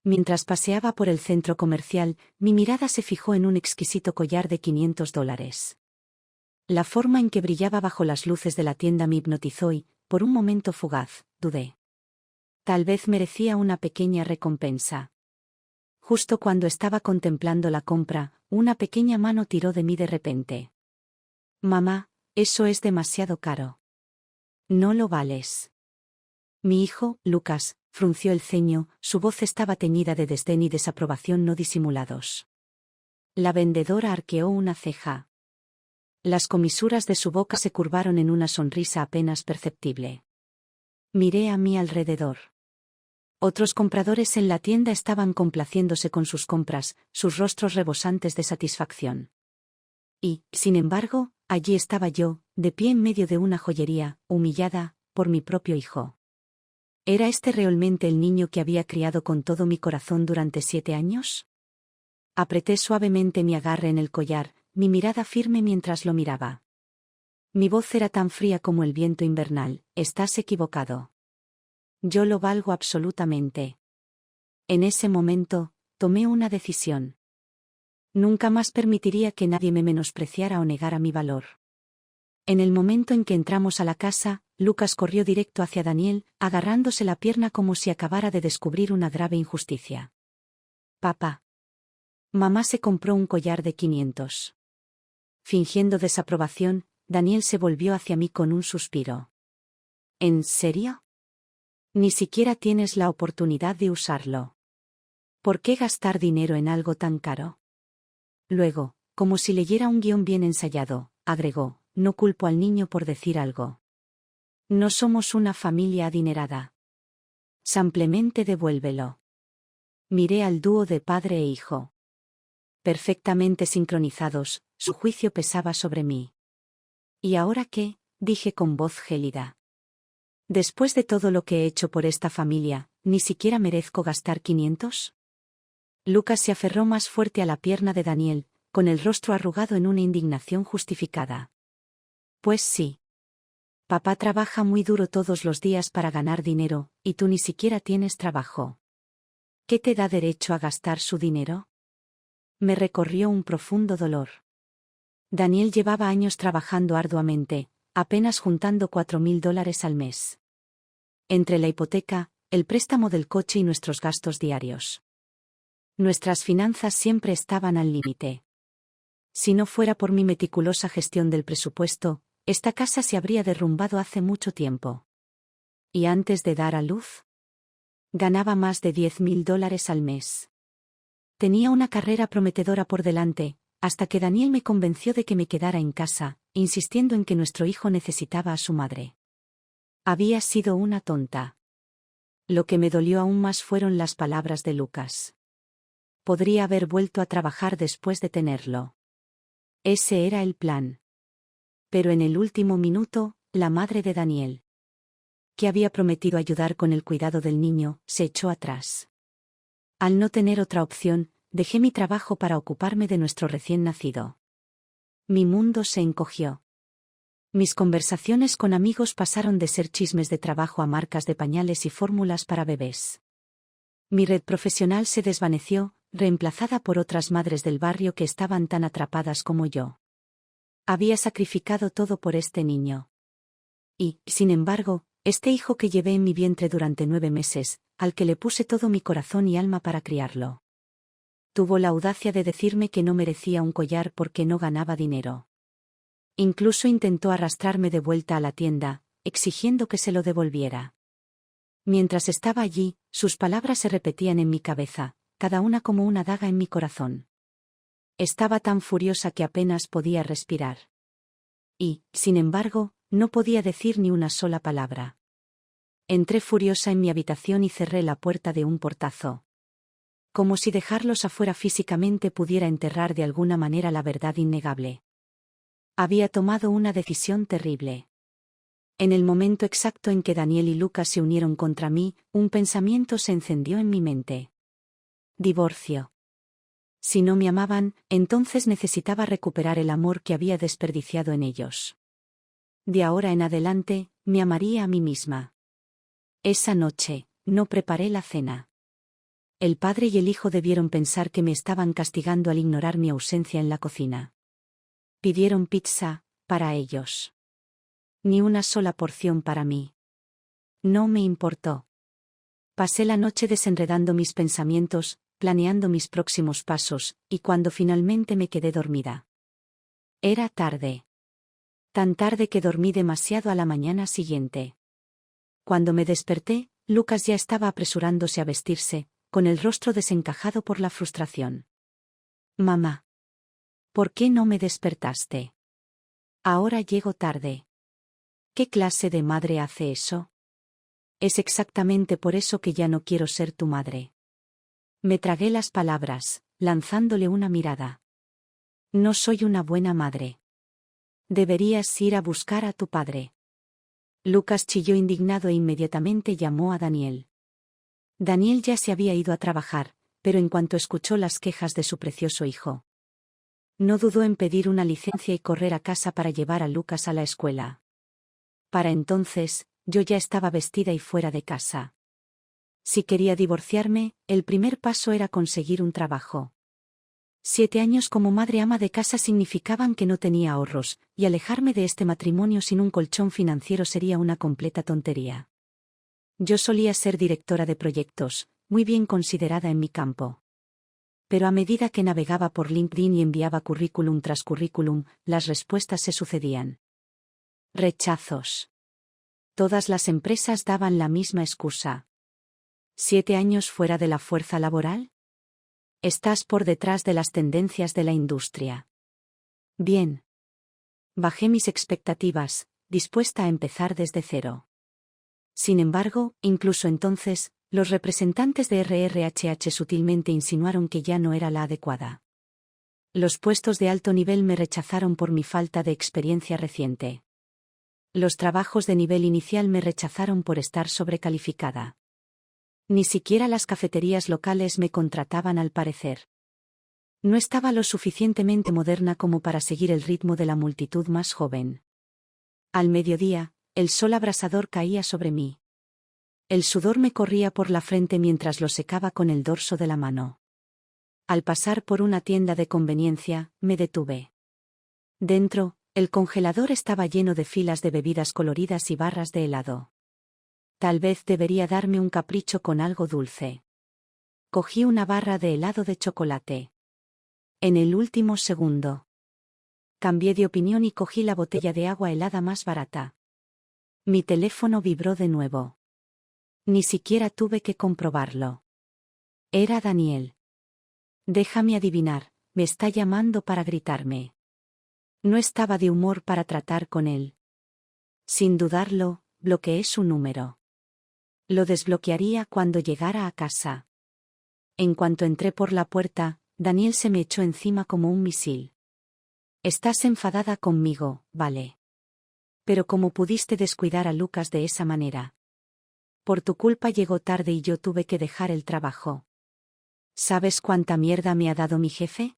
Mientras paseaba por el centro comercial, mi mirada se fijó en un exquisito collar de $500. La forma en que brillaba bajo las luces de la tienda me hipnotizó y, por un momento fugaz, dudé. Tal vez merecía una pequeña recompensa. Justo cuando estaba contemplando la compra, una pequeña mano tiró de mí de repente. «Mamá, eso es demasiado caro. No lo vales». Mi hijo, Lucas, frunció el ceño, su voz estaba teñida de desdén y desaprobación no disimulados. La vendedora arqueó una ceja. Las comisuras de su boca se curvaron en una sonrisa apenas perceptible. Miré a mi alrededor. Otros compradores en la tienda estaban complaciéndose con sus compras, sus rostros rebosantes de satisfacción. Y, sin embargo, allí estaba yo, de pie en medio de una joyería, humillada, por mi propio hijo. ¿Era este realmente el niño que había criado con todo mi corazón durante 7 años? Apreté suavemente mi agarre en el collar, mi mirada firme mientras lo miraba. Mi voz era tan fría como el viento invernal: «Estás equivocado. Yo lo valgo absolutamente». En ese momento, tomé una decisión. Nunca más permitiría que nadie me menospreciara o negara mi valor. En el momento en que entramos a la casa, Lucas corrió directo hacia Daniel, agarrándose la pierna como si acabara de descubrir una grave injusticia. «Papá. Mamá se compró un collar de 500». Fingiendo desaprobación, Daniel se volvió hacia mí con un suspiro. «¿En serio? Ni siquiera tienes la oportunidad de usarlo. ¿Por qué gastar dinero en algo tan caro?» Luego, como si leyera un guión bien ensayado, agregó: «No culpo al niño por decir algo. No somos una familia adinerada. Simplemente devuélvelo». Miré al dúo de padre e hijo. Perfectamente sincronizados, su juicio pesaba sobre mí. «¿Y ahora qué?», dije con voz gélida. «Después de todo lo que he hecho por esta familia, ¿ni siquiera merezco gastar 500? Lucas se aferró más fuerte a la pierna de Daniel, con el rostro arrugado en una indignación justificada. «Pues sí. Papá trabaja muy duro todos los días para ganar dinero, y tú ni siquiera tienes trabajo. ¿Qué te da derecho a gastar su dinero?». Me recorrió un profundo dolor. Daniel llevaba años trabajando arduamente, apenas juntando $4,000 al mes. Entre la hipoteca, el préstamo del coche y nuestros gastos diarios. Nuestras finanzas siempre estaban al límite. Si no fuera por mi meticulosa gestión del presupuesto, esta casa se habría derrumbado hace mucho tiempo. Y antes de dar a luz, ganaba más de $10,000 al mes. Tenía una carrera prometedora por delante, hasta que Daniel me convenció de que me quedara en casa, insistiendo en que nuestro hijo necesitaba a su madre. Había sido una tonta. Lo que me dolió aún más fueron las palabras de Lucas. Podría haber vuelto a trabajar después de tenerlo. Ese era el plan. Pero en el último minuto, la madre de Daniel, que había prometido ayudar con el cuidado del niño, se echó atrás. Al no tener otra opción, dejé mi trabajo para ocuparme de nuestro recién nacido. Mi mundo se encogió. Mis conversaciones con amigos pasaron de ser chismes de trabajo a marcas de pañales y fórmulas para bebés. Mi red profesional se desvaneció, reemplazada por otras madres del barrio que estaban tan atrapadas como yo. Había sacrificado todo por este niño. Y, sin embargo, este hijo que llevé en mi vientre durante 9 meses, al que le puse todo mi corazón y alma para criarlo, tuvo la audacia de decirme que no merecía un collar porque no ganaba dinero. Incluso intentó arrastrarme de vuelta a la tienda, exigiendo que se lo devolviera. Mientras estaba allí, sus palabras se repetían en mi cabeza, cada una como una daga en mi corazón. Estaba tan furiosa que apenas podía respirar. Y, sin embargo, no podía decir ni una sola palabra. Entré furiosa en mi habitación y cerré la puerta de un portazo. Como si dejarlos afuera físicamente pudiera enterrar de alguna manera la verdad innegable. Había tomado una decisión terrible. En el momento exacto en que Daniel y Lucas se unieron contra mí, un pensamiento se encendió en mi mente. Divorcio. Si no me amaban, entonces necesitaba recuperar el amor que había desperdiciado en ellos. De ahora en adelante, me amaría a mí misma. Esa noche, no preparé la cena. El padre y el hijo debieron pensar que me estaban castigando al ignorar mi ausencia en la cocina. Pidieron pizza, para ellos. Ni una sola porción para mí. No me importó. Pasé la noche desenredando mis pensamientos, planeando mis próximos pasos, y cuando finalmente me quedé dormida. Era tarde. Tan tarde que dormí demasiado a la mañana siguiente. Cuando me desperté, Lucas ya estaba apresurándose a vestirse, con el rostro desencajado por la frustración. Mamá. ¿Por qué no me despertaste? Ahora llego tarde. ¿Qué clase de madre hace eso? Es exactamente por eso que ya no quiero ser tu madre. Me tragué las palabras, lanzándole una mirada. No soy una buena madre. Deberías ir a buscar a tu padre. Lucas chilló indignado e inmediatamente llamó a Daniel. Daniel ya se había ido a trabajar, pero en cuanto escuchó las quejas de su precioso hijo, no dudó en pedir una licencia y correr a casa para llevar a Lucas a la escuela. Para entonces, yo ya estaba vestida y fuera de casa. Si quería divorciarme, el primer paso era conseguir un trabajo. 7 años como madre ama de casa significaban que no tenía ahorros, y alejarme de este matrimonio sin un colchón financiero sería una completa tontería. Yo solía ser directora de proyectos, muy bien considerada en mi campo. Pero a medida que navegaba por LinkedIn y enviaba currículum tras currículum, las respuestas se sucedían. Rechazos. Todas las empresas daban la misma excusa. ¿7 años fuera de la fuerza laboral? Estás por detrás de las tendencias de la industria. Bien. Bajé mis expectativas, dispuesta a empezar desde cero. Sin embargo, incluso entonces, los representantes de RRHH sutilmente insinuaron que ya no era la adecuada. Los puestos de alto nivel me rechazaron por mi falta de experiencia reciente. Los trabajos de nivel inicial me rechazaron por estar sobrecalificada. Ni siquiera las cafeterías locales me contrataban al parecer. No estaba lo suficientemente moderna como para seguir el ritmo de la multitud más joven. Al mediodía, el sol abrasador caía sobre mí. El sudor me corría por la frente mientras lo secaba con el dorso de la mano. Al pasar por una tienda de conveniencia, me detuve. Dentro, el congelador estaba lleno de filas de bebidas coloridas y barras de helado. Tal vez debería darme un capricho con algo dulce. Cogí una barra de helado de chocolate. En el último segundo. Cambié de opinión y cogí la botella de agua helada más barata. Mi teléfono vibró de nuevo. Ni siquiera tuve que comprobarlo. Era Daniel. Déjame adivinar, me está llamando para gritarme. No estaba de humor para tratar con él. Sin dudarlo, bloqueé su número. Lo desbloquearía cuando llegara a casa. En cuanto entré por la puerta, Daniel se me echó encima como un misil. Estás enfadada conmigo, vale. Pero ¿cómo pudiste descuidar a Lucas de esa manera? Por tu culpa llegó tarde y yo tuve que dejar el trabajo. ¿Sabes cuánta mierda me ha dado mi jefe?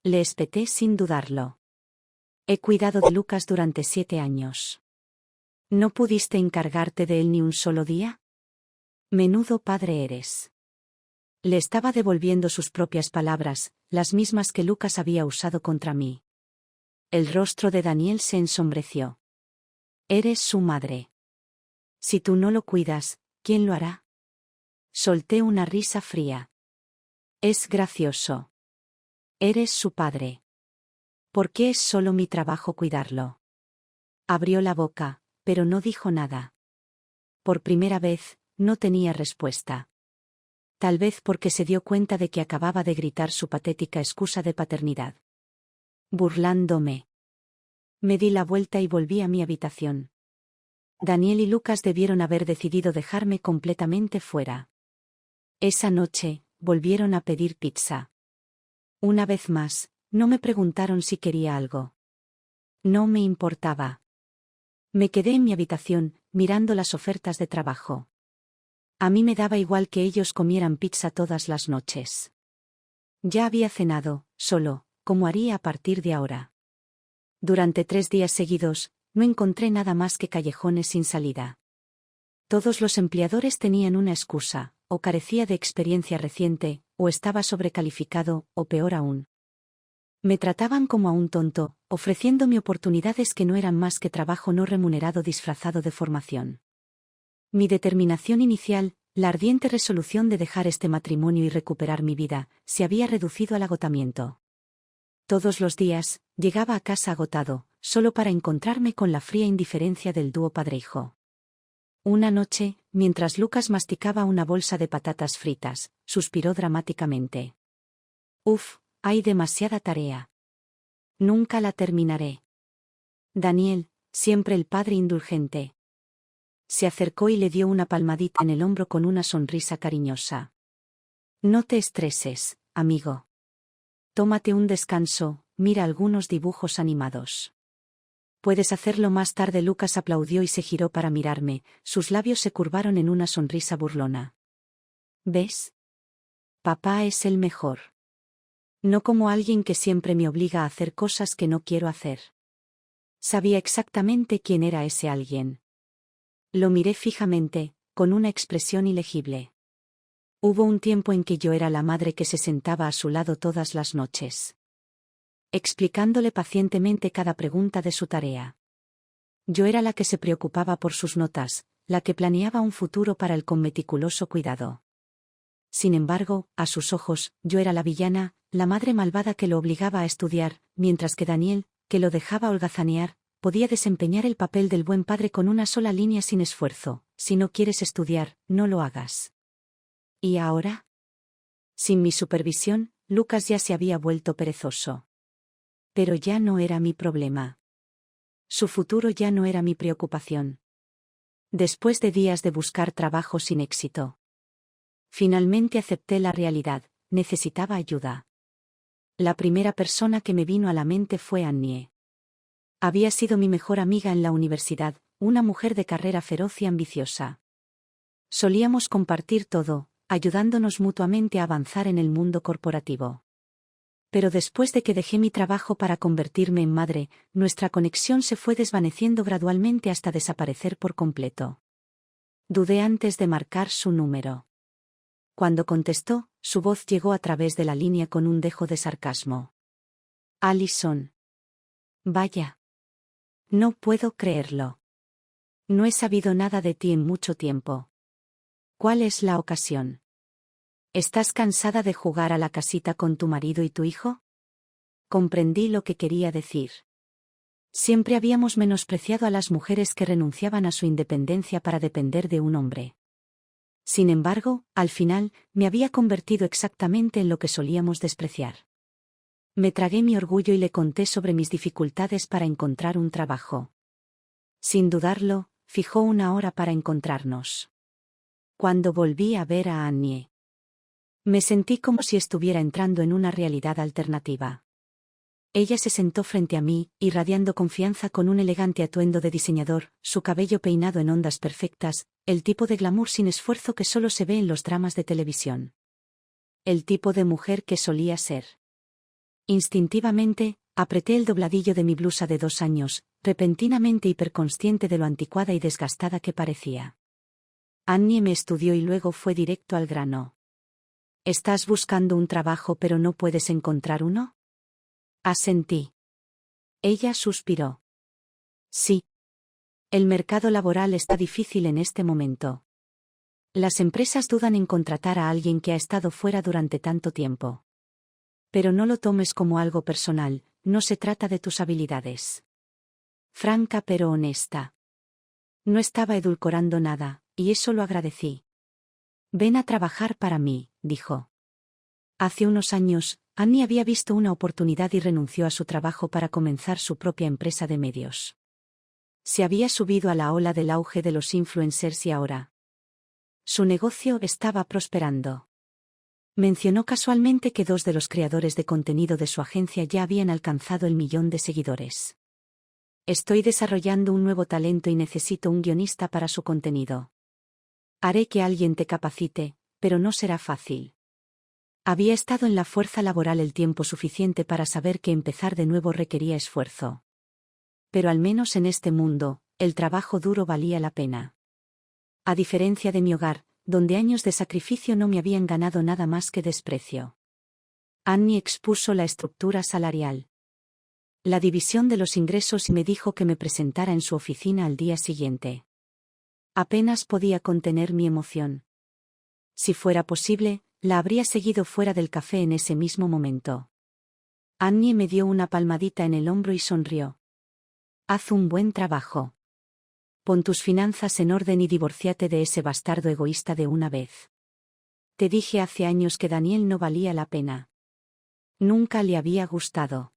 Le espeté sin dudarlo. He cuidado de Lucas durante 7 años. ¿No pudiste encargarte de él ni un solo día? Menudo padre eres. Le estaba devolviendo sus propias palabras, las mismas que Lucas había usado contra mí. El rostro de Daniel se ensombreció. Eres su madre. Si tú no lo cuidas, ¿quién lo hará? Solté una risa fría. Es gracioso. Eres su padre. ¿Por qué es solo mi trabajo cuidarlo? Abrió la boca, pero no dijo nada. Por primera vez, no tenía respuesta. Tal vez porque se dio cuenta de que acababa de gritar su patética excusa de paternidad. Burlándome. Me di la vuelta y volví a mi habitación. Daniel y Lucas debieron haber decidido dejarme completamente fuera. Esa noche, volvieron a pedir pizza. Una vez más, no me preguntaron si quería algo. No me importaba. Me quedé en mi habitación, mirando las ofertas de trabajo. A mí me daba igual que ellos comieran pizza todas las noches. Ya había cenado, solo, como haría a partir de ahora. Durante 3 días seguidos, no encontré nada más que callejones sin salida. Todos los empleadores tenían una excusa: o carecía de experiencia reciente, o estaba sobrecalificado, o peor aún. Me trataban como a un tonto, ofreciéndome oportunidades que no eran más que trabajo no remunerado disfrazado de formación. Mi determinación inicial, la ardiente resolución de dejar este matrimonio y recuperar mi vida, se había reducido al agotamiento. Todos los días, llegaba a casa agotado, solo para encontrarme con la fría indiferencia del dúo padre-hijo. Una noche, mientras Lucas masticaba una bolsa de patatas fritas, suspiró dramáticamente. «Uf, hay demasiada tarea. Nunca la terminaré». Daniel, siempre el padre indulgente. Se acercó y le dio una palmadita en el hombro con una sonrisa cariñosa. «No te estreses, amigo. Tómate un descanso, mira algunos dibujos animados. Puedes hacerlo más tarde». Lucas aplaudió y se giró para mirarme, sus labios se curvaron en una sonrisa burlona. «¿Ves? Papá es el mejor. No como alguien que siempre me obliga a hacer cosas que no quiero hacer». Sabía exactamente quién era ese alguien. Lo miré fijamente, con una expresión ilegible. Hubo un tiempo en que yo era la madre que se sentaba a su lado todas las noches, explicándole pacientemente cada pregunta de su tarea. Yo era la que se preocupaba por sus notas, la que planeaba un futuro para él con meticuloso cuidado. Sin embargo, a sus ojos, yo era la villana, la madre malvada que lo obligaba a estudiar, mientras que Daniel, que lo dejaba holgazanear, podía desempeñar el papel del buen padre con una sola línea sin esfuerzo: si no quieres estudiar, no lo hagas. ¿Y ahora? Sin mi supervisión, Lucas ya se había vuelto perezoso. Pero ya no era mi problema. Su futuro ya no era mi preocupación. Después de días de buscar trabajo sin éxito, finalmente acepté la realidad: necesitaba ayuda. La primera persona que me vino a la mente fue Annie. Había sido mi mejor amiga en la universidad, una mujer de carrera feroz y ambiciosa. Solíamos compartir todo, ayudándonos mutuamente a avanzar en el mundo corporativo. Pero después de que dejé mi trabajo para convertirme en madre, nuestra conexión se fue desvaneciendo gradualmente hasta desaparecer por completo. Dudé antes de marcar su número. Cuando contestó, su voz llegó a través de la línea con un dejo de sarcasmo. «Alison. Vaya. No puedo creerlo. No he sabido nada de ti en mucho tiempo. ¿Cuál es la ocasión? ¿Estás cansada de jugar a la casita con tu marido y tu hijo?» Comprendí lo que quería decir. Siempre habíamos menospreciado a las mujeres que renunciaban a su independencia para depender de un hombre. Sin embargo, al final, me había convertido exactamente en lo que solíamos despreciar. Me tragué mi orgullo y le conté sobre mis dificultades para encontrar un trabajo. Sin dudarlo, fijó una hora para encontrarnos. Cuando volví a ver a Annie, me sentí como si estuviera entrando en una realidad alternativa. Ella se sentó frente a mí, irradiando confianza con un elegante atuendo de diseñador, su cabello peinado en ondas perfectas, el tipo de glamour sin esfuerzo que solo se ve en los dramas de televisión. El tipo de mujer que solía ser. Instintivamente, apreté el dobladillo de mi blusa de 2 años, repentinamente hiperconsciente de lo anticuada y desgastada que parecía. Annie me estudió y luego fue directo al grano. «¿Estás buscando un trabajo pero no puedes encontrar uno?» Asentí. Ella suspiró. «Sí. El mercado laboral está difícil en este momento. Las empresas dudan en contratar a alguien que ha estado fuera durante tanto tiempo. Pero no lo tomes como algo personal, no se trata de tus habilidades». Franca pero honesta. No estaba edulcorando nada, y eso lo agradecí. «Ven a trabajar para mí», dijo. Hace unos años, Annie había visto una oportunidad y renunció a su trabajo para comenzar su propia empresa de medios. Se había subido a la ola del auge de los influencers y ahora su negocio estaba prosperando. Mencionó casualmente que 2 de los creadores de contenido de su agencia ya habían alcanzado el 1.000.000 de seguidores. «Estoy desarrollando un nuevo talento y necesito un guionista para su contenido. Haré que alguien te capacite, pero no será fácil». Había estado en la fuerza laboral el tiempo suficiente para saber que empezar de nuevo requería esfuerzo. Pero al menos en este mundo, el trabajo duro valía la pena. A diferencia de mi hogar, donde años de sacrificio no me habían ganado nada más que desprecio. Annie expuso la estructura salarial. La división de los ingresos y me dijo que me presentara en su oficina al día siguiente. Apenas podía contener mi emoción. Si fuera posible, la habría seguido fuera del café en ese mismo momento. Annie me dio una palmadita en el hombro y sonrió. Haz un buen trabajo. Pon tus finanzas en orden y divórciate de ese bastardo egoísta de una vez. Te dije hace años que Daniel no valía la pena. Nunca le había gustado.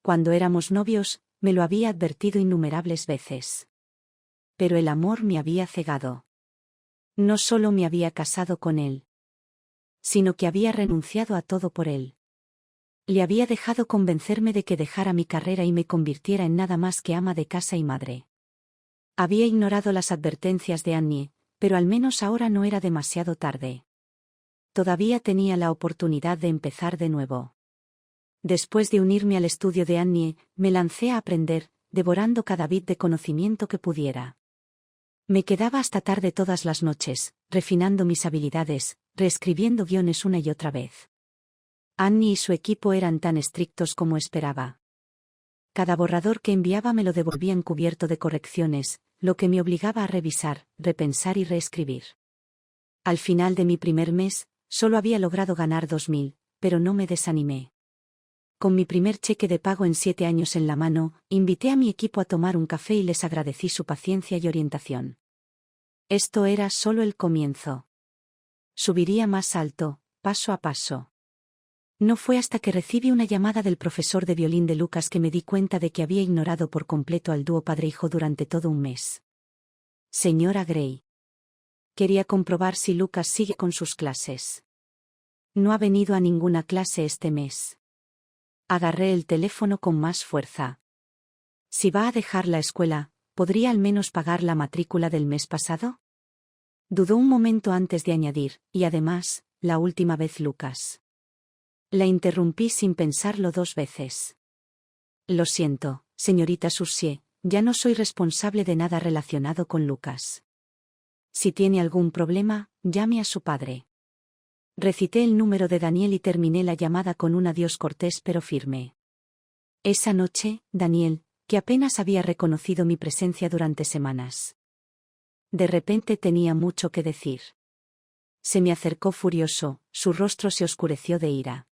Cuando éramos novios, me lo había advertido innumerables veces. Pero el amor me había cegado. No solo me había casado con él, sino que había renunciado a todo por él. Le había dejado convencerme de que dejara mi carrera y me convirtiera en nada más que ama de casa y madre. Había ignorado las advertencias de Annie, pero al menos ahora no era demasiado tarde. Todavía tenía la oportunidad de empezar de nuevo. Después de unirme al estudio de Annie, me lancé a aprender, devorando cada bit de conocimiento que pudiera. Me quedaba hasta tarde todas las noches, refinando mis habilidades, reescribiendo guiones una y otra vez. Annie y su equipo eran tan estrictos como esperaba. Cada borrador que enviaba me lo devolvían cubierto de correcciones, lo que me obligaba a revisar, repensar y reescribir. Al final de mi primer mes, solo había logrado ganar 2.000, pero no me desanimé. Con mi primer cheque de pago en 7 años en la mano, invité a mi equipo a tomar un café y les agradecí su paciencia y orientación. Esto era solo el comienzo. Subiría más alto, paso a paso. No fue hasta que recibí una llamada del profesor de violín de Lucas que me di cuenta de que había ignorado por completo al dúo padre-hijo durante todo un mes. Señora Gray. Quería comprobar si Lucas sigue con sus clases. No ha venido a ninguna clase este mes. Agarré el teléfono con más fuerza. Si va a dejar la escuela, ¿podría al menos pagar la matrícula del mes pasado? Dudó un momento antes de añadir, y además, la última vez Lucas. La interrumpí sin pensarlo 2 veces. Lo siento, señorita Soucier, ya no soy responsable de nada relacionado con Lucas. Si tiene algún problema, llame a su padre. Recité el número de Daniel y terminé la llamada con un adiós cortés pero firme. Esa noche, Daniel, que apenas había reconocido mi presencia durante semanas. De repente tenía mucho que decir. Se me acercó furioso, su rostro se oscureció de ira.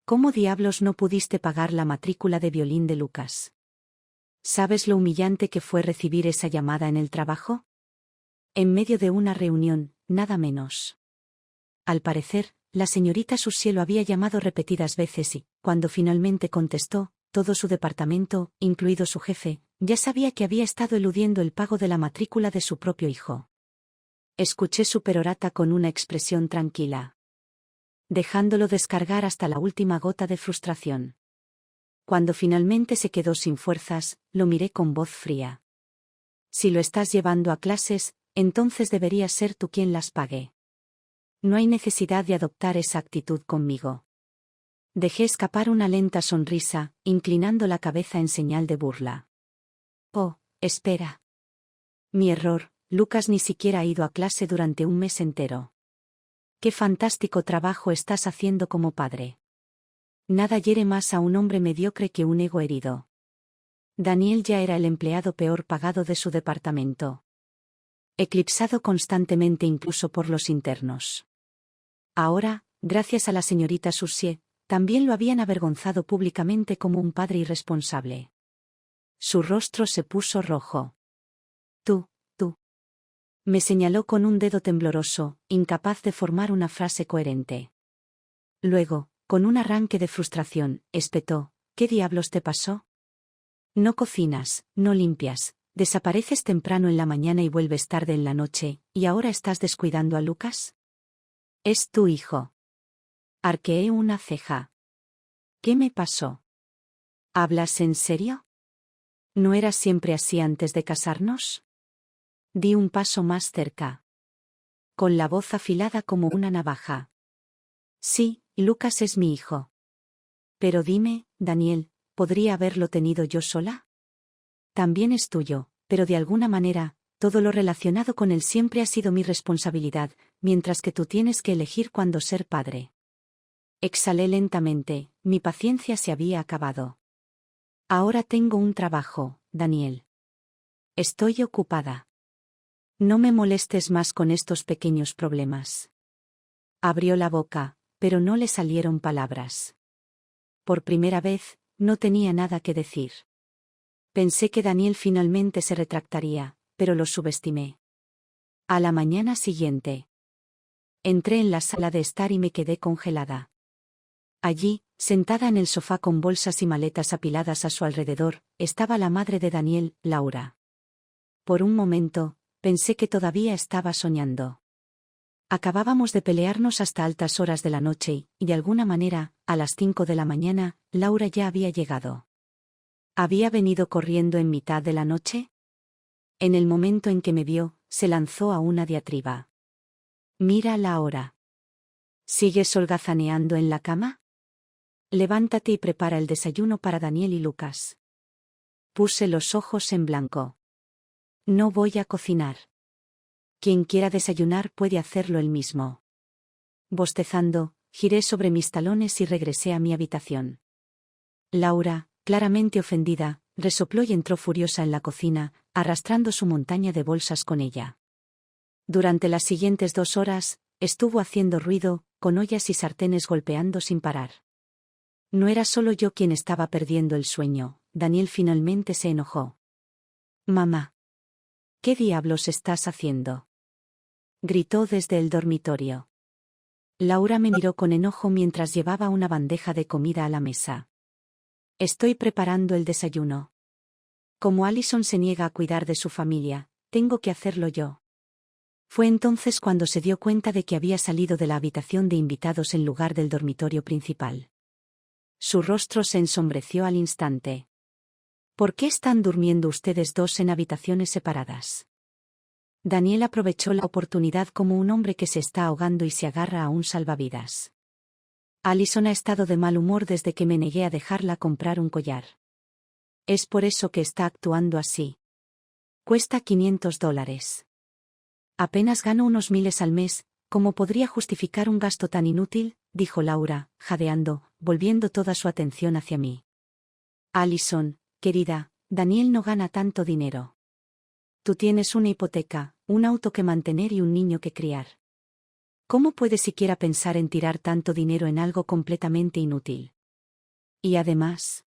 ¿Cómo diablos no pudiste pagar la matrícula de violín de Lucas? ¿Sabes lo humillante que fue recibir esa llamada en el trabajo? En medio de una reunión, nada menos. Al parecer, la señorita Soucier lo había llamado repetidas veces y, cuando finalmente contestó, todo su departamento, incluido su jefe, ya sabía que había estado eludiendo el pago de la matrícula de su propio hijo. Escuché su perorata con una expresión tranquila, dejándolo descargar hasta la última gota de frustración. Cuando finalmente se quedó sin fuerzas, lo miré con voz fría. Si lo estás llevando a clases, entonces deberías ser tú quien las pague. No hay necesidad de adoptar esa actitud conmigo. Dejé escapar una lenta sonrisa, inclinando la cabeza en señal de burla. Oh, espera. Mi error, Lucas ni siquiera ha ido a clase durante un mes entero. Qué fantástico trabajo estás haciendo como padre. Nada hiere más a un hombre mediocre que un ego herido. Daniel ya era el empleado peor pagado de su departamento. Eclipsado constantemente incluso por los internos. Ahora, gracias a la señorita Soucier, también lo habían avergonzado públicamente como un padre irresponsable. Su rostro se puso rojo. Tú. Me señaló con un dedo tembloroso, incapaz de formar una frase coherente. Luego, con un arranque de frustración, espetó, ¿qué diablos te pasó? No cocinas, no limpias, desapareces temprano en la mañana y vuelves tarde en la noche, ¿y ahora estás descuidando a Lucas? Es tu hijo. Arqueé una ceja. ¿Qué me pasó? ¿Hablas en serio? ¿No eras siempre así antes de casarnos? Di un paso más cerca. Con la voz afilada como una navaja. Sí, Lucas es mi hijo. Pero dime, Daniel, ¿podría haberlo tenido yo sola? También es tuyo, pero de alguna manera, todo lo relacionado con él siempre ha sido mi responsabilidad, mientras que tú tienes que elegir cuándo ser padre. Exhalé lentamente, mi paciencia se había acabado. Ahora tengo un trabajo, Daniel. Estoy ocupada. No me molestes más con estos pequeños problemas. Abrió la boca, pero no le salieron palabras. Por primera vez, no tenía nada que decir. Pensé que Daniel finalmente se retractaría, pero lo subestimé. A la mañana siguiente. Entré en la sala de estar y me quedé congelada. Allí, sentada en el sofá con bolsas y maletas apiladas a su alrededor, estaba la madre de Daniel, Laura. Por un momento, pensé que todavía estaba soñando. Acabábamos de pelearnos hasta altas horas de la noche y, de alguna manera, a las 5 de la mañana, Laura ya había llegado. ¿Había venido corriendo en mitad de la noche? En el momento en que me vio, se lanzó a una diatriba. Mira la hora. ¿Sigues holgazaneando en la cama? Levántate y prepara el desayuno para Daniel y Lucas. Puse los ojos en blanco. No voy a cocinar. Quien quiera desayunar puede hacerlo él mismo. Bostezando, giré sobre mis talones y regresé a mi habitación. Laura, claramente ofendida, resopló y entró furiosa en la cocina, arrastrando su montaña de bolsas con ella. Durante las siguientes 2 horas, estuvo haciendo ruido, con ollas y sartenes golpeando sin parar. No era solo yo quien estaba perdiendo el sueño, Daniel finalmente se enojó. Mamá. ¿Qué diablos estás haciendo? Gritó desde el dormitorio. Laura me miró con enojo mientras llevaba una bandeja de comida a la mesa. Estoy preparando el desayuno. Como Allison se niega a cuidar de su familia, tengo que hacerlo yo. Fue entonces cuando se dio cuenta de que había salido de la habitación de invitados en lugar del dormitorio principal. Su rostro se ensombreció al instante. ¿Por qué están durmiendo ustedes dos en habitaciones separadas? Daniel aprovechó la oportunidad como un hombre que se está ahogando y se agarra a un salvavidas. Allison ha estado de mal humor desde que me negué a dejarla comprar un collar. Es por eso que está actuando así. Cuesta $500. Apenas gano unos miles al mes, ¿cómo podría justificar un gasto tan inútil?, dijo Laura, jadeando, volviendo toda su atención hacia mí. Allison, querida, Daniel no gana tanto dinero. Tú tienes una hipoteca, un auto que mantener y un niño que criar. ¿Cómo puedes siquiera pensar en tirar tanto dinero en algo completamente inútil? Y además,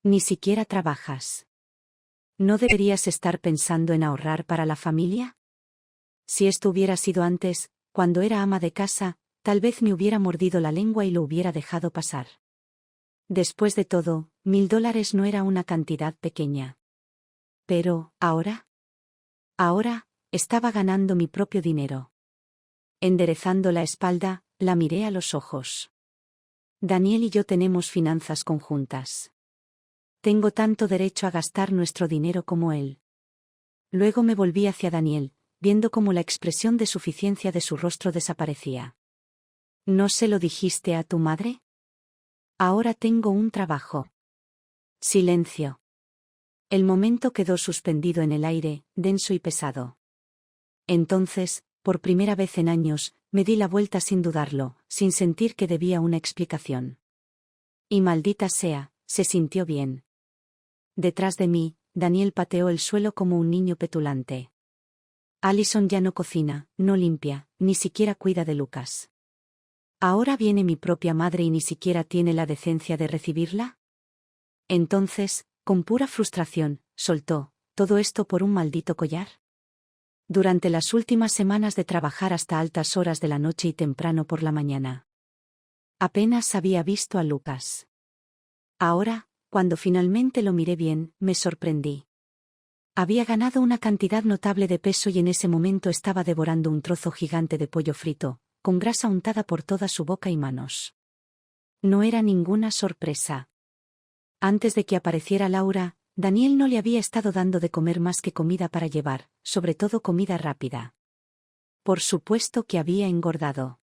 ni siquiera trabajas. ¿No deberías estar pensando en ahorrar para la familia? Si esto hubiera sido antes, cuando era ama de casa, tal vez me hubiera mordido la lengua y lo hubiera dejado pasar. Después de todo, $1000 no era una cantidad pequeña. Pero, ¿ahora? Ahora, estaba ganando mi propio dinero. Enderezando la espalda, la miré a los ojos. Daniel y yo tenemos finanzas conjuntas. Tengo tanto derecho a gastar nuestro dinero como él. Luego me volví hacia Daniel, viendo cómo la expresión de suficiencia de su rostro desaparecía. ¿No se lo dijiste a tu madre? Ahora tengo un trabajo. Silencio. El momento quedó suspendido en el aire, denso y pesado. Entonces, por primera vez en años, me di la vuelta sin dudarlo, sin sentir que debía una explicación. Y maldita sea, se sintió bien. Detrás de mí, Daniel pateó el suelo como un niño petulante. Allison ya no cocina, no limpia, ni siquiera cuida de Lucas. ¿Ahora viene mi propia madre y ni siquiera tiene la decencia de recibirla? Entonces, con pura frustración, soltó, ¿todo esto por un maldito collar? Durante las últimas semanas de trabajar hasta altas horas de la noche y temprano por la mañana. Apenas había visto a Lucas. Ahora, cuando finalmente lo miré bien, me sorprendí. Había ganado una cantidad notable de peso y en ese momento estaba devorando un trozo gigante de pollo frito, con grasa untada por toda su boca y manos. No era ninguna sorpresa. Antes de que apareciera Laura, Daniel no le había estado dando de comer más que comida para llevar, sobre todo comida rápida. Por supuesto que había engordado.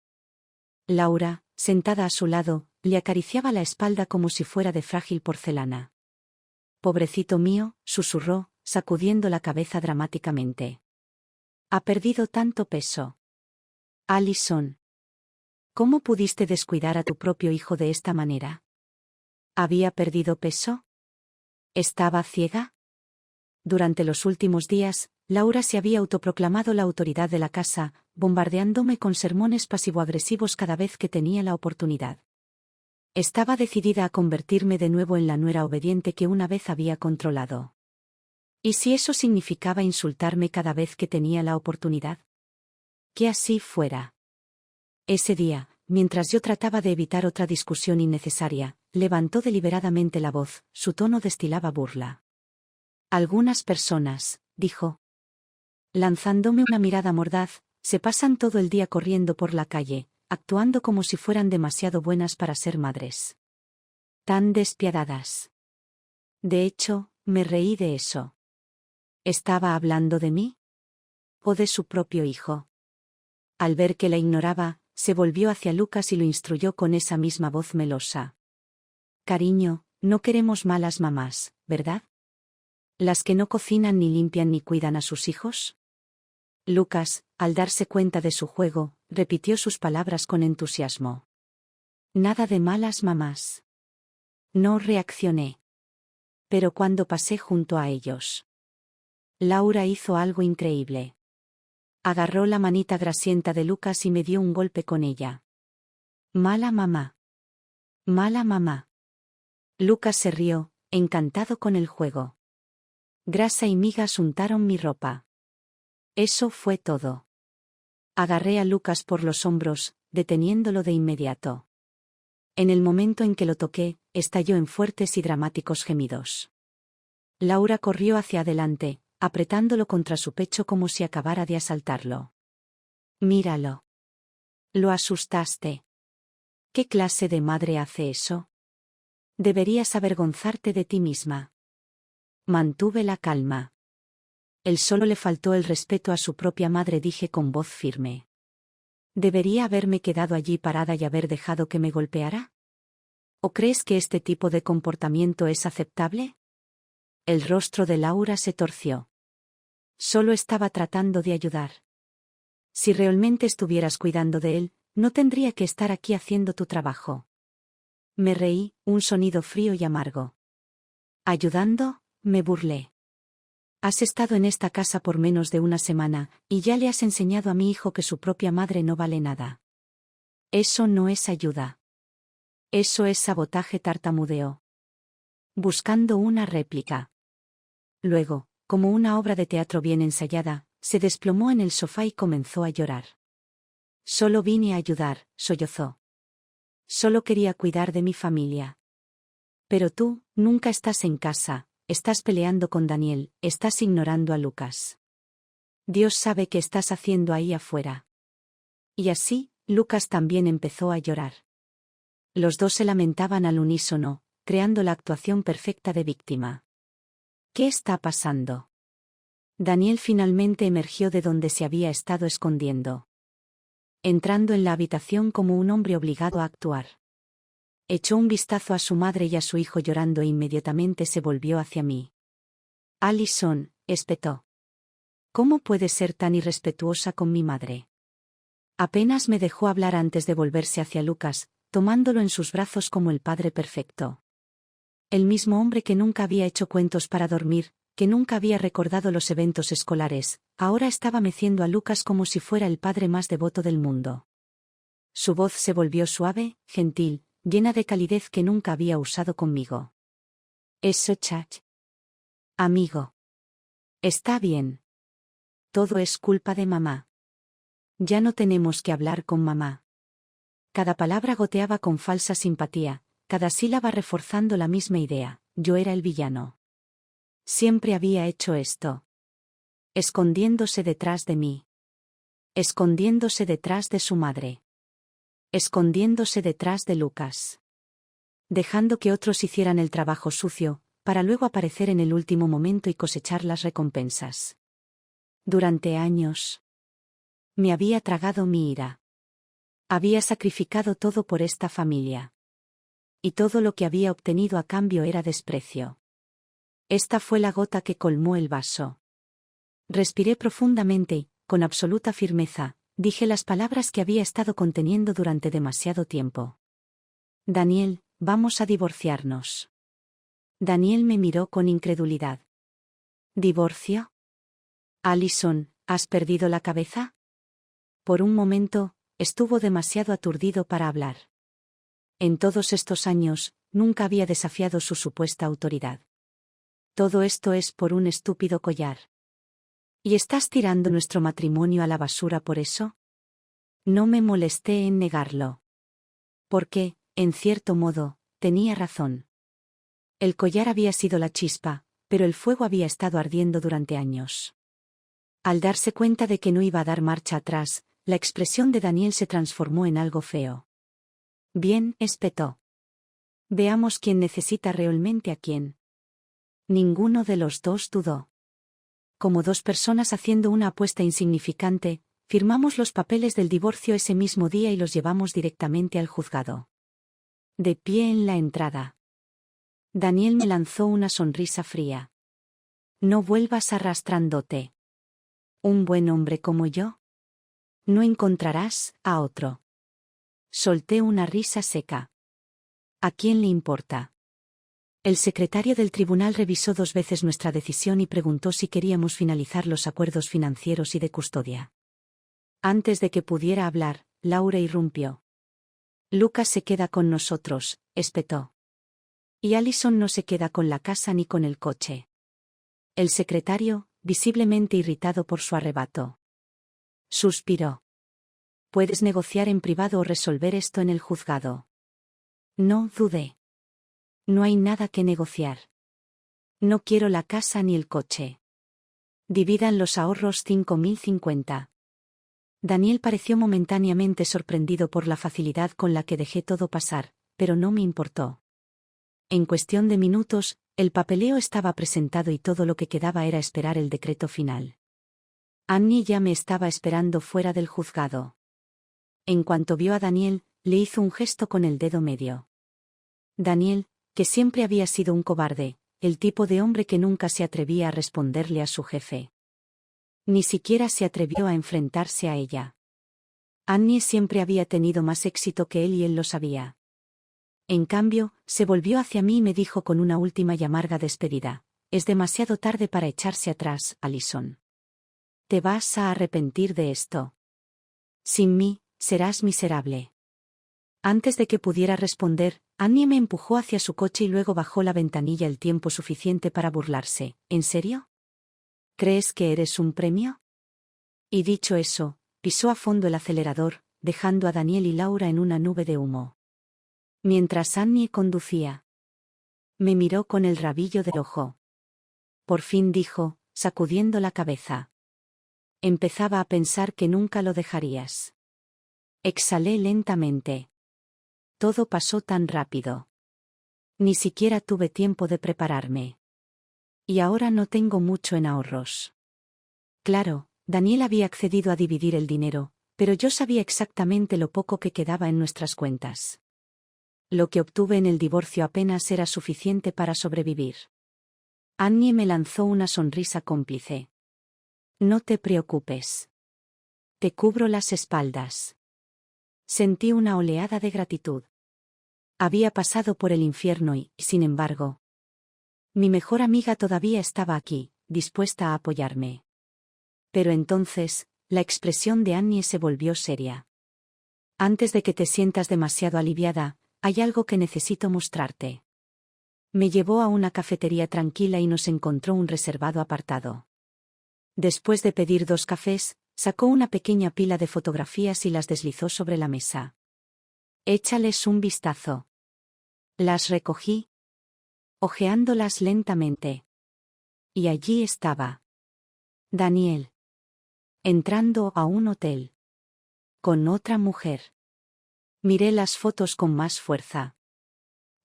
Laura, sentada a su lado, le acariciaba la espalda como si fuera de frágil porcelana. Pobrecito mío, susurró, sacudiendo la cabeza dramáticamente. Ha perdido tanto peso. Allison. ¿Cómo pudiste descuidar a tu propio hijo de esta manera? ¿Había perdido peso? ¿Estaba ciega? Durante los últimos días, Laura se había autoproclamado la autoridad de la casa, bombardeándome con sermones pasivo-agresivos cada vez que tenía la oportunidad. Estaba decidida a convertirme de nuevo en la nuera obediente que una vez había controlado. ¿Y si eso significaba insultarme cada vez que tenía la oportunidad? Que así fuera. Ese día, mientras yo trataba de evitar otra discusión innecesaria, levantó deliberadamente la voz, su tono destilaba burla. Algunas personas, dijo, lanzándome una mirada mordaz, se pasan todo el día corriendo por la calle, actuando como si fueran demasiado buenas para ser madres. Tan despiadadas. De hecho, me reí de eso. ¿Estaba hablando de mí? ¿O de su propio hijo? Al ver que la ignoraba, se volvió hacia Lucas y lo instruyó con esa misma voz melosa. Cariño, no queremos malas mamás, ¿verdad? ¿Las que no cocinan ni limpian ni cuidan a sus hijos? Lucas, al darse cuenta de su juego, repitió sus palabras con entusiasmo. Nada de malas mamás. No reaccioné. Pero cuando pasé junto a ellos, Laura hizo algo increíble. Agarró la manita grasienta de Lucas y me dio un golpe con ella. Mala mamá. Mala mamá. Lucas se rió, encantado con el juego. Grasa y migas untaron mi ropa. Eso fue todo. Agarré a Lucas por los hombros, deteniéndolo de inmediato. En el momento en que lo toqué, estalló en fuertes y dramáticos gemidos. Laura corrió hacia adelante, apretándolo contra su pecho como si acabara de asaltarlo. Míralo. Lo asustaste. ¿Qué clase de madre hace eso? Deberías avergonzarte de ti misma. Mantuve la calma. Él solo le faltó el respeto a su propia madre, dije con voz firme. ¿Debería haberme quedado allí parada y haber dejado que me golpeara? ¿O crees que este tipo de comportamiento es aceptable? El rostro de Laura se torció. Solo estaba tratando de ayudar. Si realmente estuvieras cuidando de él, no tendría que estar aquí haciendo tu trabajo. Me reí, un sonido frío y amargo. ¿Ayudando? Me burlé. Has estado en esta casa por menos de una semana, y ya le has enseñado a mi hijo que su propia madre no vale nada. Eso no es ayuda. Eso es sabotaje, tartamudeó. Buscando una réplica. Luego, como una obra de teatro bien ensayada, se desplomó en el sofá y comenzó a llorar. Solo vine a ayudar, sollozó. Solo quería cuidar de mi familia. Pero tú, nunca estás en casa, estás peleando con Daniel, estás ignorando a Lucas. Dios sabe qué estás haciendo ahí afuera. Y así, Lucas también empezó a llorar. Los dos se lamentaban al unísono, creando la actuación perfecta de víctima. ¿Qué está pasando? Daniel finalmente emergió de donde se había estado escondiendo. Entrando en la habitación como un hombre obligado a actuar. Echó un vistazo a su madre y a su hijo llorando e inmediatamente se volvió hacia mí. Allison, espetó. ¿Cómo puedes ser tan irrespetuosa con mi madre? Apenas me dejó hablar antes de volverse hacia Lucas, tomándolo en sus brazos como el padre perfecto. El mismo hombre que nunca había hecho cuentos para dormir, que nunca había recordado los eventos escolares, ahora estaba meciendo a Lucas como si fuera el padre más devoto del mundo. Su voz se volvió suave, gentil, llena de calidez que nunca había usado conmigo. Eso, Chach. Amigo. Está bien. Todo es culpa de mamá. Ya no tenemos que hablar con mamá. Cada palabra goteaba con falsa simpatía, cada sílaba reforzando la misma idea, yo era el villano. Siempre había hecho esto. Escondiéndose detrás de mí. Escondiéndose detrás de su madre. Escondiéndose detrás de Lucas. Dejando que otros hicieran el trabajo sucio, para luego aparecer en el último momento y cosechar las recompensas. Durante años. Me había tragado mi ira. Había sacrificado todo por esta familia. Y todo lo que había obtenido a cambio era desprecio. Esta fue la gota que colmó el vaso. Respiré profundamente y, con absoluta firmeza, dije las palabras que había estado conteniendo durante demasiado tiempo. Daniel, vamos a divorciarnos. Daniel me miró con incredulidad. ¿Divorcio? Alison, ¿has perdido la cabeza? Por un momento, estuvo demasiado aturdido para hablar. En todos estos años, nunca había desafiado su supuesta autoridad. Todo esto es por un estúpido collar. ¿Y estás tirando nuestro matrimonio a la basura por eso? No me molesté en negarlo. Porque, en cierto modo, tenía razón. El collar había sido la chispa, pero el fuego había estado ardiendo durante años. Al darse cuenta de que no iba a dar marcha atrás, la expresión de Daniel se transformó en algo feo. Bien, espetó. Veamos quién necesita realmente a quién. Ninguno de los dos dudó. Como dos personas haciendo una apuesta insignificante, firmamos los papeles del divorcio ese mismo día y los llevamos directamente al juzgado. De pie en la entrada. Daniel me lanzó una sonrisa fría. No vuelvas arrastrándote. ¿Un buen hombre como yo? No encontrarás a otro. Solté una risa seca. ¿A quién le importa? El secretario del tribunal revisó 2 veces nuestra decisión y preguntó si queríamos finalizar los acuerdos financieros y de custodia. Antes de que pudiera hablar, Laura irrumpió. Lucas se queda con nosotros, espetó. Y Alison no se queda con la casa ni con el coche. El secretario, visiblemente irritado por su arrebato, suspiró. Puedes negociar en privado o resolver esto en el juzgado. No dudé. No hay nada que negociar. No quiero la casa ni el coche. Dividan los ahorros 5.050. Daniel pareció momentáneamente sorprendido por la facilidad con la que dejé todo pasar, pero no me importó. En cuestión de minutos, el papeleo estaba presentado y todo lo que quedaba era esperar el decreto final. Annie ya me estaba esperando fuera del juzgado. En cuanto vio a Daniel, le hizo un gesto con el dedo medio. Daniel, que siempre había sido un cobarde, el tipo de hombre que nunca se atrevía a responderle a su jefe. Ni siquiera se atrevió a enfrentarse a ella. Annie siempre había tenido más éxito que él y él lo sabía. En cambio, se volvió hacia mí y me dijo con una última y amarga despedida: es demasiado tarde para echarse atrás, Alison. Te vas a arrepentir de esto. Sin mí, serás miserable. Antes de que pudiera responder, Annie me empujó hacia su coche y luego bajó la ventanilla el tiempo suficiente para burlarse. ¿En serio? ¿Crees que eres un premio? Y dicho eso, pisó a fondo el acelerador, dejando a Daniel y Laura en una nube de humo. Mientras Annie conducía, me miró con el rabillo del ojo. Por fin dijo, sacudiendo la cabeza. Empezaba a pensar que nunca lo dejarías. Exhalé lentamente. Todo pasó tan rápido. Ni siquiera tuve tiempo de prepararme. Y ahora no tengo mucho en ahorros. Claro, Daniel había accedido a dividir el dinero, pero yo sabía exactamente lo poco que quedaba en nuestras cuentas. Lo que obtuve en el divorcio apenas era suficiente para sobrevivir. Annie me lanzó una sonrisa cómplice. No te preocupes. Te cubro las espaldas. Sentí una oleada de gratitud. Había pasado por el infierno y, sin embargo, mi mejor amiga todavía estaba aquí, dispuesta a apoyarme. Pero entonces, la expresión de Annie se volvió seria. Antes de que te sientas demasiado aliviada, hay algo que necesito mostrarte. Me llevó a una cafetería tranquila y nos encontró un reservado apartado. Después de pedir 2 cafés, sacó una pequeña pila de fotografías y las deslizó sobre la mesa. Échales un vistazo. Las recogí, hojeándolas lentamente. Y allí estaba Daniel, entrando a un hotel con otra mujer. Miré las fotos con más fuerza.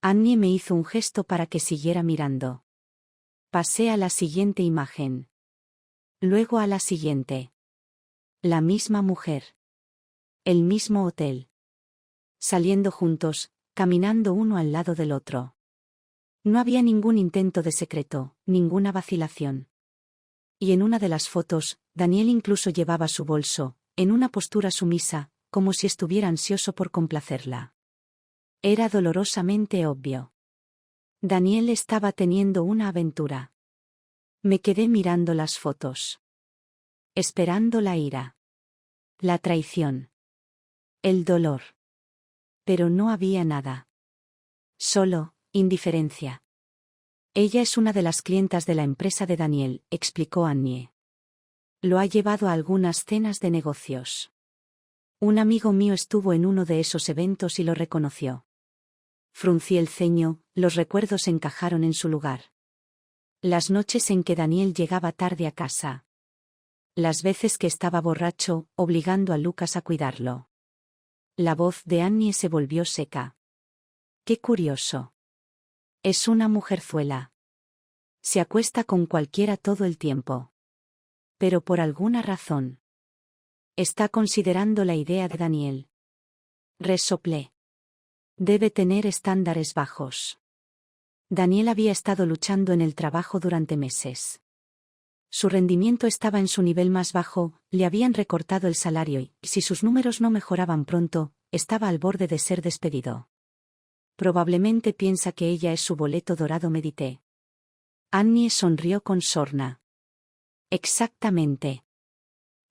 Annie me hizo un gesto para que siguiera mirando. Pasé a la siguiente imagen. Luego a la siguiente. La misma mujer. El mismo hotel. Saliendo juntos, caminando uno al lado del otro. No había ningún intento de secreto, ninguna vacilación. Y en una de las fotos, Daniel incluso llevaba su bolso, en una postura sumisa, como si estuviera ansioso por complacerla. Era dolorosamente obvio. Daniel estaba teniendo una aventura. Me quedé mirando las fotos. Esperando la ira. La traición. El dolor. Pero no había nada. Solo, indiferencia. Ella es una de las clientas de la empresa de Daniel, explicó Annie. Lo ha llevado a algunas cenas de negocios. Un amigo mío estuvo en uno de esos eventos y lo reconoció. Fruncí el ceño, los recuerdos encajaron en su lugar. Las noches en que Daniel llegaba tarde a casa. Las veces que estaba borracho, obligando a Lucas a cuidarlo. La voz de Annie se volvió seca. Qué curioso. Es una mujerzuela. Se acuesta con cualquiera todo el tiempo. Pero por alguna razón. Está considerando la idea de Daniel. Resoplé. Debe tener estándares bajos. Daniel había estado luchando en el trabajo durante meses. Su rendimiento estaba en su nivel más bajo, le habían recortado el salario y, si sus números no mejoraban pronto, estaba al borde de ser despedido. Probablemente piensa que ella es su boleto dorado, medité. Annie sonrió con sorna. Exactamente.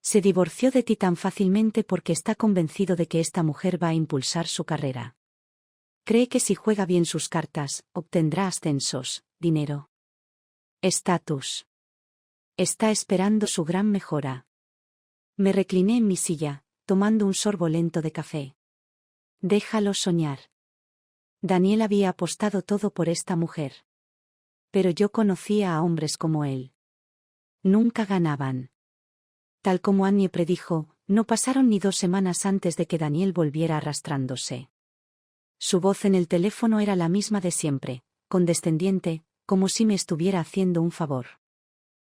Se divorció de ti tan fácilmente porque está convencido de que esta mujer va a impulsar su carrera. Cree que si juega bien sus cartas, obtendrá ascensos, dinero. Estatus. Está esperando su gran mejora. Me recliné en mi silla, tomando un sorbo lento de café. Déjalo soñar. Daniel había apostado todo por esta mujer. Pero yo conocía a hombres como él. Nunca ganaban. Tal como Annie predijo, no pasaron ni 2 semanas antes de que Daniel volviera arrastrándose. Su voz en el teléfono era la misma de siempre, condescendiente, como si me estuviera haciendo un favor.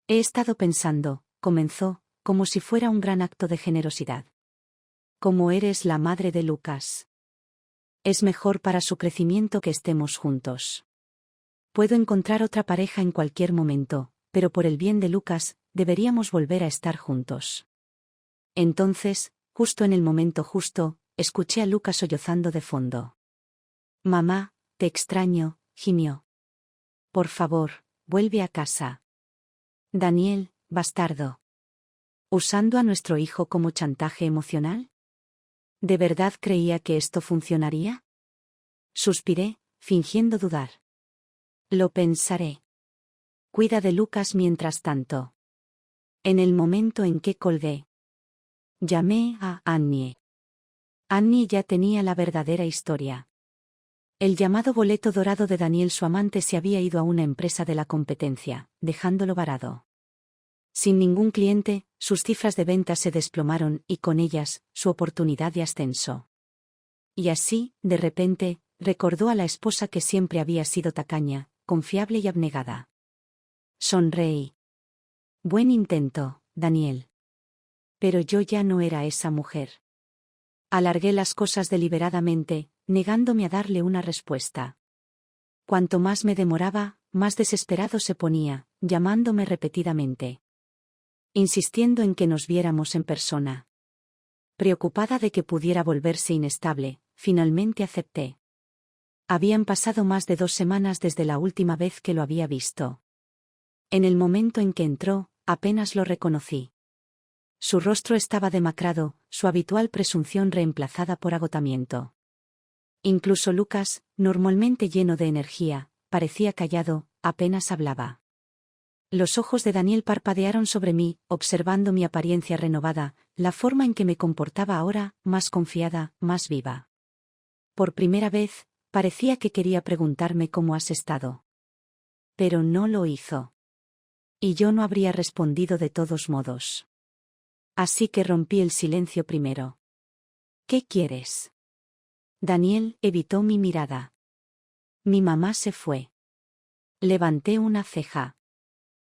He estado pensando, comenzó, como si fuera un gran acto de generosidad. Como eres la madre de Lucas. Es mejor para su crecimiento que estemos juntos. Puedo encontrar otra pareja en cualquier momento, pero por el bien de Lucas, deberíamos volver a estar juntos. Entonces, justo en el momento justo, escuché a Lucas sollozando de fondo. Mamá, te extraño, gimió. Por favor, vuelve a casa. Daniel, bastardo. ¿Usando a nuestro hijo como chantaje emocional? ¿De verdad creía que esto funcionaría? Suspiré, fingiendo dudar. Lo pensaré. Cuida de Lucas mientras tanto. En el momento en que colgué, llamé a Annie. Annie ya tenía la verdadera historia. El llamado boleto dorado de Daniel, su amante, se había ido a una empresa de la competencia, dejándolo varado. Sin ningún cliente, sus cifras de ventas se desplomaron y con ellas, su oportunidad de ascenso. Y así, de repente, recordó a la esposa que siempre había sido tacaña, confiable y abnegada. Sonreí. Buen intento, Daniel. Pero yo ya no era esa mujer. Alargué las cosas deliberadamente, negándome a darle una respuesta. Cuanto más me demoraba, más desesperado se ponía, llamándome repetidamente. Insistiendo en que nos viéramos en persona. Preocupada de que pudiera volverse inestable, finalmente acepté. Habían pasado más de 2 semanas desde la última vez que lo había visto. En el momento en que entró, apenas lo reconocí. Su rostro estaba demacrado, su habitual presunción reemplazada por agotamiento. Incluso Lucas, normalmente lleno de energía, parecía callado, apenas hablaba. Los ojos de Daniel parpadearon sobre mí, observando mi apariencia renovada, la forma en que me comportaba ahora, más confiada, más viva. Por primera vez, parecía que quería preguntarme cómo has estado. Pero no lo hizo. Y yo no habría respondido de todos modos. Así que rompí el silencio primero. ¿Qué quieres? Daniel evitó mi mirada. Mi mamá se fue. Levanté una ceja.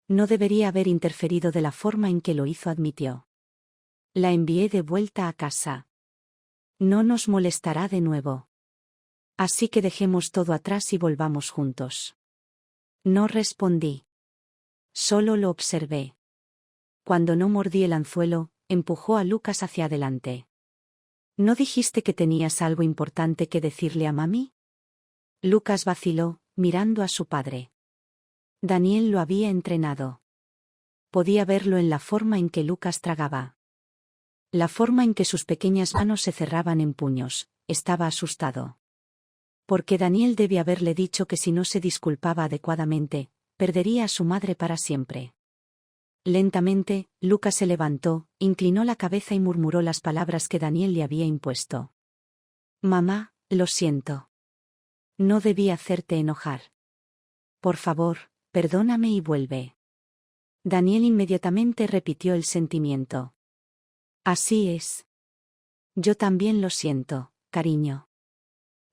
No debería haber interferido de la forma en que lo hizo, admitió. La envié de vuelta a casa. No nos molestará de nuevo. Así que dejemos todo atrás y volvamos juntos. No respondí. Solo lo observé. Cuando no mordí el anzuelo, empujó a Lucas hacia adelante. ¿No dijiste que tenías algo importante que decirle a mami? Lucas vaciló, mirando a su padre. Daniel lo había entrenado. Podía verlo en la forma en que Lucas tragaba. La forma en que sus pequeñas manos se cerraban en puños. Estaba asustado. Porque Daniel debe haberle dicho que si no se disculpaba adecuadamente, perdería a su madre para siempre. Lentamente, Lucas se levantó, inclinó la cabeza y murmuró las palabras que Daniel le había impuesto. Mamá, lo siento. No debí hacerte enojar. Por favor, perdóname y vuelve. Daniel inmediatamente repitió el sentimiento. Así es. Yo también lo siento, cariño.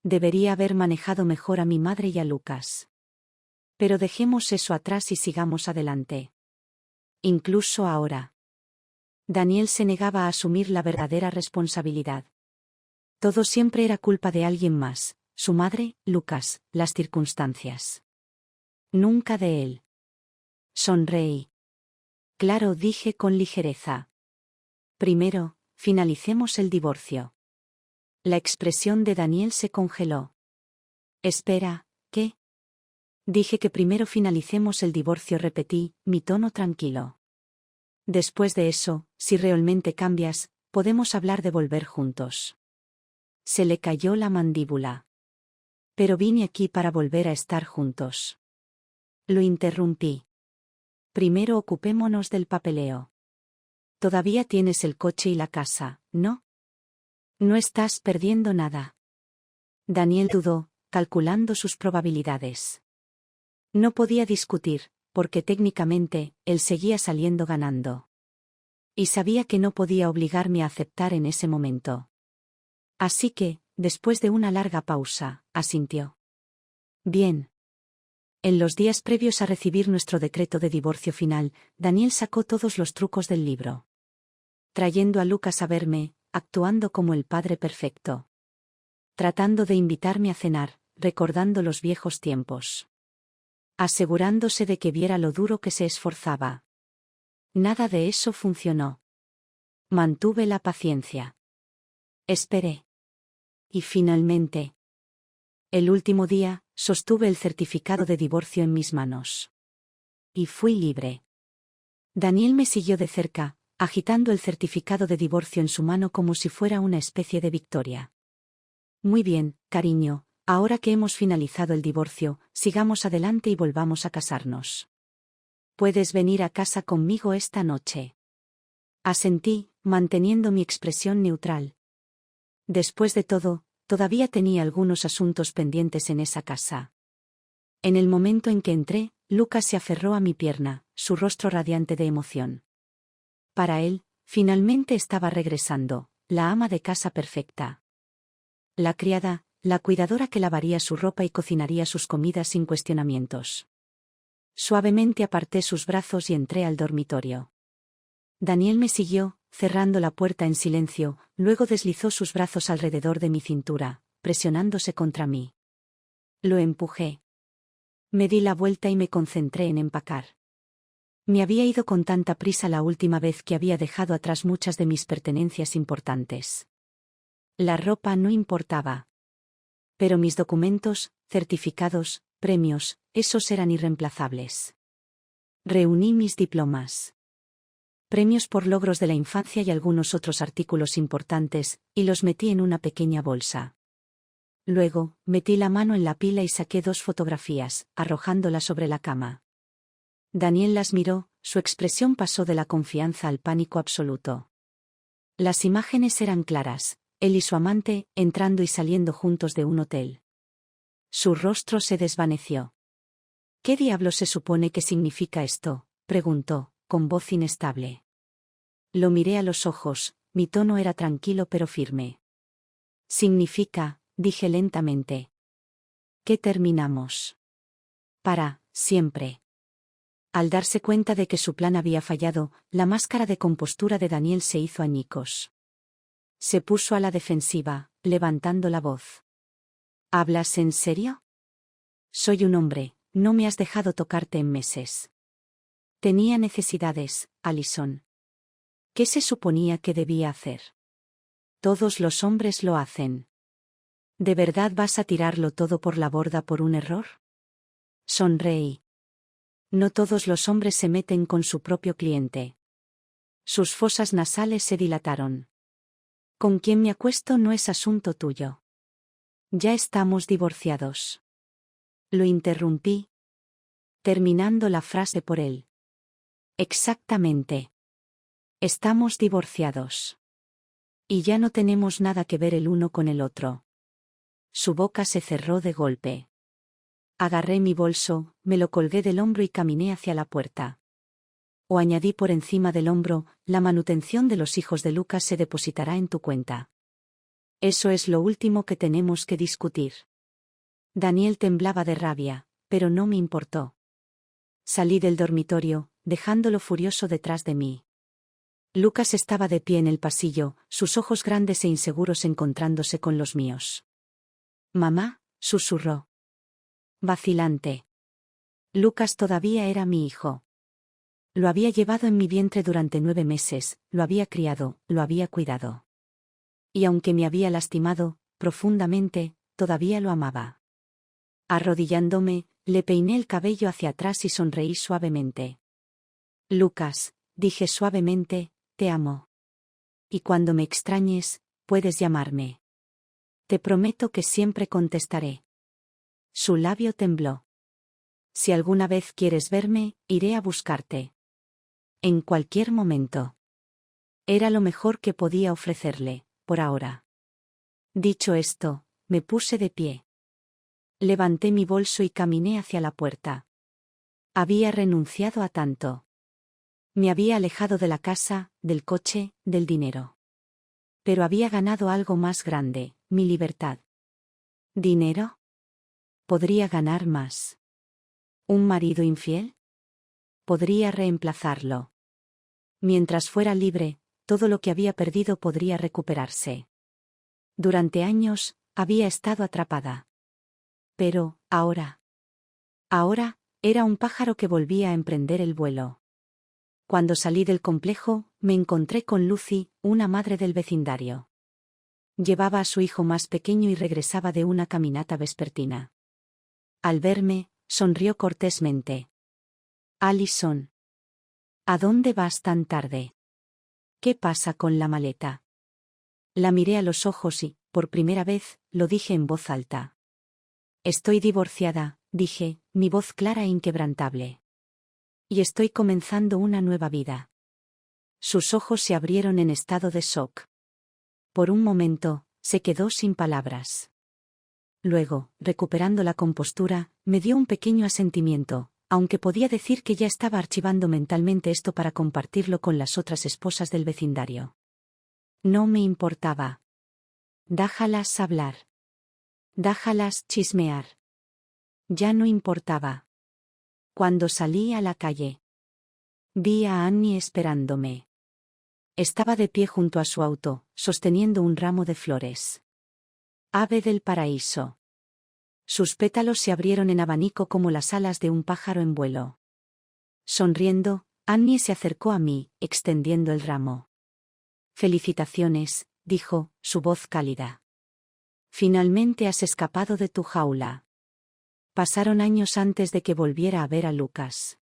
Debería haber manejado mejor a mi madre y a Lucas. Pero dejemos eso atrás y sigamos adelante. Incluso ahora. Daniel se negaba a asumir la verdadera responsabilidad. Todo siempre era culpa de alguien más, su madre, Lucas, las circunstancias. Nunca de él. Sonreí. Claro, dije con ligereza. Primero, finalicemos el divorcio. La expresión de Daniel se congeló. Espera, ¿qué? Dije que primero finalicemos el divorcio, repetí, mi tono tranquilo. Después de eso, si realmente cambias, podemos hablar de volver juntos. Se le cayó la mandíbula. Pero vine aquí para volver a estar juntos. Lo interrumpí. Primero ocupémonos del papeleo. Todavía tienes el coche y la casa, ¿no? No estás perdiendo nada. Daniel dudó, calculando sus probabilidades. No podía discutir, porque técnicamente, él seguía saliendo ganando. Y sabía que no podía obligarme a aceptar en ese momento. Así que, después de una larga pausa, asintió. Bien. En los días previos a recibir nuestro decreto de divorcio final, Daniel sacó todos los trucos del libro. Trayendo a Lucas a verme, actuando como el padre perfecto. Tratando de invitarme a cenar, recordando los viejos tiempos. Asegurándose de que viera lo duro que se esforzaba. Nada de eso funcionó. Mantuve la paciencia. Esperé. Y finalmente. El último día, sostuve el certificado de divorcio en mis manos. Y fui libre. Daniel me siguió de cerca, agitando el certificado de divorcio en su mano como si fuera una especie de victoria. Muy bien, cariño, ahora que hemos finalizado el divorcio, sigamos adelante y volvamos a casarnos. Puedes venir a casa conmigo esta noche. Asentí, manteniendo mi expresión neutral. Después de todo, todavía tenía algunos asuntos pendientes en esa casa. En el momento en que entré, Lucas se aferró a mi pierna, su rostro radiante de emoción. Para él, finalmente estaba regresando, la ama de casa perfecta. La criada, la cuidadora que lavaría su ropa y cocinaría sus comidas sin cuestionamientos. Suavemente aparté sus brazos y entré al dormitorio. Daniel me siguió, cerrando la puerta en silencio, luego deslizó sus brazos alrededor de mi cintura, presionándose contra mí. Lo empujé. Me di la vuelta y me concentré en empacar. Me había ido con tanta prisa la última vez que había dejado atrás muchas de mis pertenencias importantes. La ropa no importaba. Pero mis documentos, certificados, premios, esos eran irreemplazables. Reuní mis diplomas. Premios por logros de la infancia y algunos otros artículos importantes, y los metí en una pequeña bolsa. Luego, metí la mano en la pila y saqué 2 fotografías, arrojándolas sobre la cama. Daniel las miró, su expresión pasó de la confianza al pánico absoluto. Las imágenes eran claras, él y su amante, entrando y saliendo juntos de un hotel. Su rostro se desvaneció. ¿Qué diablos se supone que significa esto?, preguntó, con voz inestable. Lo miré a los ojos, mi tono era tranquilo pero firme. Significa, dije lentamente, que terminamos. Para siempre. Al darse cuenta de que su plan había fallado, la máscara de compostura de Daniel se hizo añicos. Se puso a la defensiva, levantando la voz. ¿Hablas en serio? Soy un hombre, no me has dejado tocarte en meses. Tenía necesidades, Allison. ¿Qué se suponía que debía hacer? Todos los hombres lo hacen. ¿De verdad vas a tirarlo todo por la borda por un error? Sonreí. No todos los hombres se meten con su propio cliente. Sus fosas nasales se dilataron. Con quien me acuesto no es asunto tuyo. Ya estamos divorciados. Lo interrumpí, terminando la frase por él. Exactamente. Estamos divorciados. Y ya no tenemos nada que ver el uno con el otro. Su boca se cerró de golpe. Agarré mi bolso, me lo colgué del hombro y caminé hacia la puerta. O añadí por encima del hombro, la manutención de los hijos de Lucas se depositará en tu cuenta. Eso es lo último que tenemos que discutir. Daniel temblaba de rabia, pero no me importó. Salí del dormitorio, dejándolo furioso detrás de mí. Lucas estaba de pie en el pasillo, sus ojos grandes e inseguros encontrándose con los míos. «Mamá», susurró. Vacilante. Lucas todavía era mi hijo. Lo había llevado en mi vientre durante 9 meses, lo había criado, lo había cuidado. Y aunque me había lastimado, profundamente, todavía lo amaba. Arrodillándome, le peiné el cabello hacia atrás y sonreí suavemente. Lucas, dije suavemente, te amo. Y cuando me extrañes, puedes llamarme. Te prometo que siempre contestaré. Su labio tembló. Si alguna vez quieres verme, iré a buscarte. En cualquier momento. Era lo mejor que podía ofrecerle, por ahora. Dicho esto, me puse de pie. Levanté mi bolso y caminé hacia la puerta. Había renunciado a tanto. Me había alejado de la casa, del coche, del dinero. Pero había ganado algo más grande, mi libertad. ¿Dinero? ¿Podría ganar más? ¿Un marido infiel? Podría reemplazarlo. Mientras fuera libre, todo lo que había perdido podría recuperarse. Durante años, había estado atrapada. Pero, ahora. Ahora, era un pájaro que volvía a emprender el vuelo. Cuando salí del complejo, me encontré con Lucy, una madre del vecindario. Llevaba a su hijo más pequeño y regresaba de una caminata vespertina. Al verme, sonrió cortésmente. Allison. ¿A dónde vas tan tarde? ¿Qué pasa con la maleta? La miré a los ojos y, por primera vez, lo dije en voz alta. Estoy divorciada, dije, mi voz clara e inquebrantable. Y estoy comenzando una nueva vida. Sus ojos se abrieron en estado de shock. Por un momento, se quedó sin palabras. Luego, recuperando la compostura, me dio un pequeño asentimiento, aunque podía decir que ya estaba archivando mentalmente esto para compartirlo con las otras esposas del vecindario. No me importaba. Déjalas hablar. Déjalas chismear. Ya no importaba. Cuando salí a la calle, vi a Annie esperándome. Estaba de pie junto a su auto, sosteniendo un ramo de flores. Ave del paraíso. Sus pétalos se abrieron en abanico como las alas de un pájaro en vuelo. Sonriendo, Annie se acercó a mí, extendiendo el ramo. Felicitaciones, dijo, su voz cálida. Finalmente has escapado de tu jaula. Pasaron años antes de que volviera a ver a Lucas.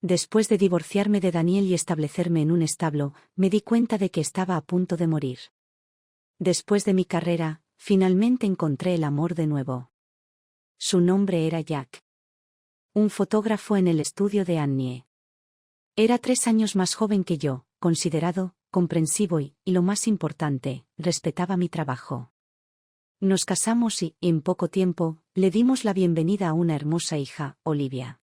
Después de divorciarme de Daniel y establecerme en un establo, me di cuenta de que estaba a punto de morir. Después de mi carrera, finalmente encontré el amor de nuevo. Su nombre era Jack. Un fotógrafo en el estudio de Annie. Era 3 años más joven que yo, considerado, comprensivo y, lo más importante, respetaba mi trabajo. Nos casamos y, en poco tiempo, le dimos la bienvenida a una hermosa hija, Olivia.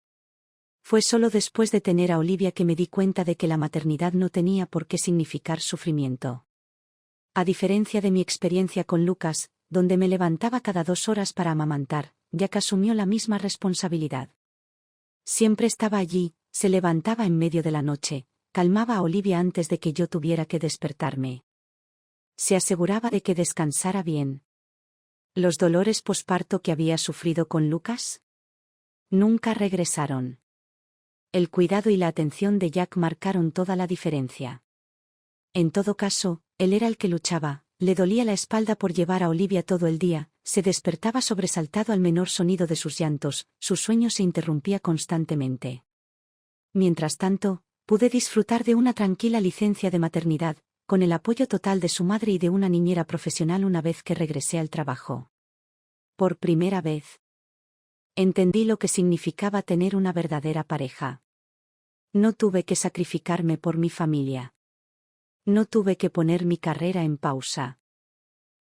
Fue solo después de tener a Olivia que me di cuenta de que la maternidad no tenía por qué significar sufrimiento. A diferencia de mi experiencia con Lucas, donde me levantaba cada 2 horas para amamantar, Jack asumió la misma responsabilidad. Siempre estaba allí, se levantaba en medio de la noche, calmaba a Olivia antes de que yo tuviera que despertarme. Se aseguraba de que descansara bien. ¿Los dolores posparto que había sufrido con Lucas? Nunca regresaron. El cuidado y la atención de Jack marcaron toda la diferencia. En todo caso, él era el que luchaba, le dolía la espalda por llevar a Olivia todo el día, se despertaba sobresaltado al menor sonido de sus llantos, su sueño se interrumpía constantemente. Mientras tanto, pude disfrutar de una tranquila licencia de maternidad, con el apoyo total de su madre y de una niñera profesional una vez que regresé al trabajo. Por primera vez, entendí lo que significaba tener una verdadera pareja. No tuve que sacrificarme por mi familia. No tuve que poner mi carrera en pausa.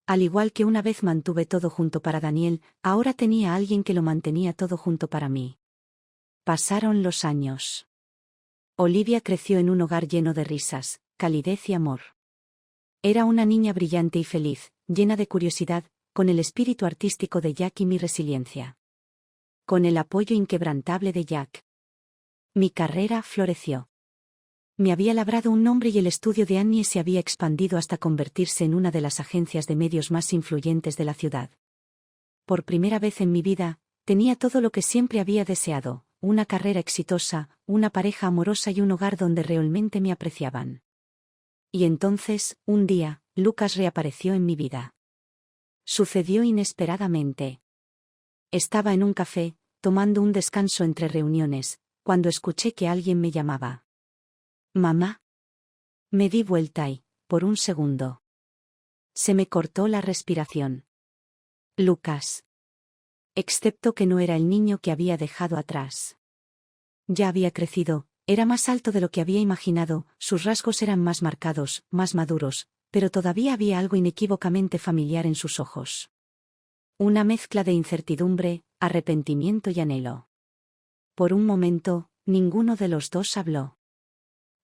Al igual que una vez mantuve todo junto para Daniel, ahora tenía a alguien que lo mantenía todo junto para mí. Pasaron los años. Olivia creció en un hogar lleno de risas, calidez y amor. Era una niña brillante y feliz, llena de curiosidad, con el espíritu artístico de Jack y mi resiliencia. Con el apoyo inquebrantable de Jack, mi carrera floreció. Me había labrado un nombre y el estudio de Annie se había expandido hasta convertirse en una de las agencias de medios más influyentes de la ciudad. Por primera vez en mi vida, tenía todo lo que siempre había deseado, una carrera exitosa, una pareja amorosa y un hogar donde realmente me apreciaban. Y entonces, un día, Lucas reapareció en mi vida. Sucedió inesperadamente. Estaba en un café, tomando un descanso entre reuniones, cuando escuché que alguien me llamaba. «Mamá». Me di vuelta y, por un segundo, se me cortó la respiración. Lucas. Excepto que no era el niño que había dejado atrás. Ya había crecido, era más alto de lo que había imaginado, sus rasgos eran más marcados, más maduros, pero todavía había algo inequívocamente familiar en sus ojos. Una mezcla de incertidumbre, arrepentimiento y anhelo. Por un momento, ninguno de los dos habló.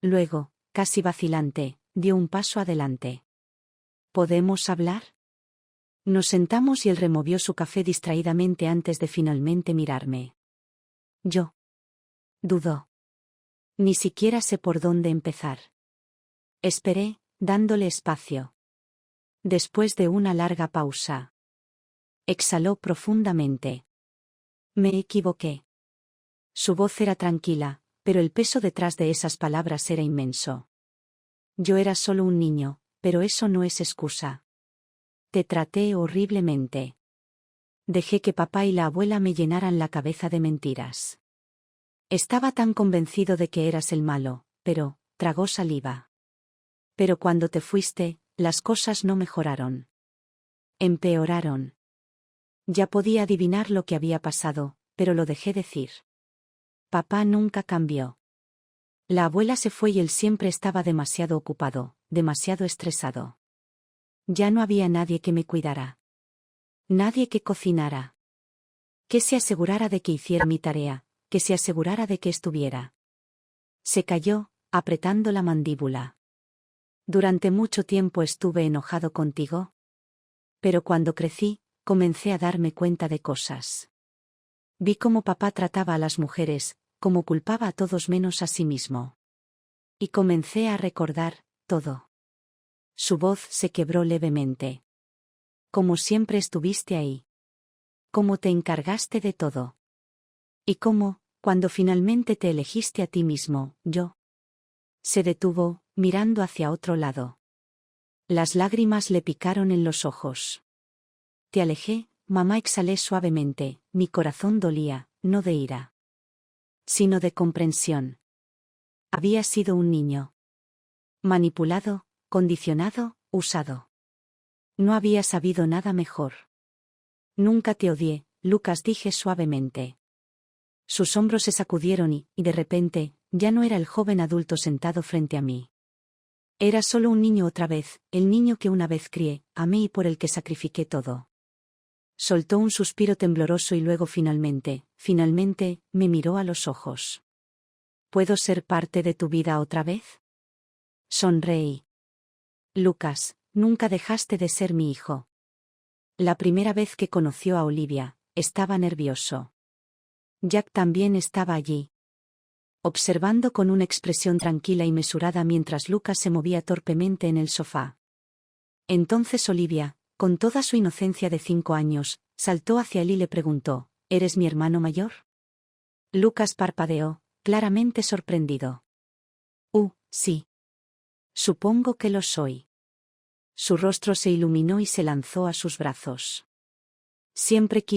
Luego, casi vacilante, dio un paso adelante. ¿Podemos hablar? Nos sentamos y él removió su café distraídamente antes de finalmente mirarme. Yo. Dudó. Ni siquiera sé por dónde empezar. Esperé, dándole espacio. Después de una larga pausa, exhaló profundamente. Me equivoqué. Su voz era tranquila, pero el peso detrás de esas palabras era inmenso. Yo era solo un niño, pero eso no es excusa. Te traté horriblemente. Dejé que papá y la abuela me llenaran la cabeza de mentiras. Estaba tan convencido de que eras el malo, pero, tragó saliva. Pero cuando te fuiste, las cosas no mejoraron. Empeoraron. Ya podía adivinar lo que había pasado, pero lo dejé decir. Papá nunca cambió. La abuela se fue y él siempre estaba demasiado ocupado, demasiado estresado. Ya no había nadie que me cuidara. Nadie que cocinara. Que se asegurara de que hiciera mi tarea, que se asegurara de que estuviera. Se calló, apretando la mandíbula. Durante mucho tiempo estuve enojado contigo. Pero cuando crecí, comencé a darme cuenta de cosas. Vi cómo papá trataba a las mujeres, cómo culpaba a todos menos a sí mismo. Y comencé a recordar todo. Su voz se quebró levemente. Como siempre estuviste ahí. Cómo te encargaste de todo. Y cómo, cuando finalmente te elegiste a ti mismo, yo. Se detuvo, mirando hacia otro lado. Las lágrimas le picaron en los ojos. Te alejé, mamá, exhalé suavemente, mi corazón dolía, no de ira, sino de comprensión. Había sido un niño. Manipulado, condicionado, usado. No había sabido nada mejor. Nunca te odié, Lucas, dije suavemente. Sus hombros se sacudieron y, de repente, ya no era el joven adulto sentado frente a mí. Era solo un niño otra vez, el niño que una vez crié, amé y por el que sacrifiqué todo. Soltó un suspiro tembloroso y luego finalmente, me miró a los ojos. ¿Puedo ser parte de tu vida otra vez? Sonreí. Lucas, nunca dejaste de ser mi hijo. La primera vez que conoció a Olivia, estaba nervioso. Jack también estaba allí, observando con una expresión tranquila y mesurada mientras Lucas se movía torpemente en el sofá. Entonces Olivia, con toda su inocencia de 5 años, saltó hacia él y le preguntó, ¿eres mi hermano mayor? Lucas parpadeó, claramente sorprendido. Sí. Supongo que lo soy. Su rostro se iluminó y se lanzó a sus brazos. Siempre quise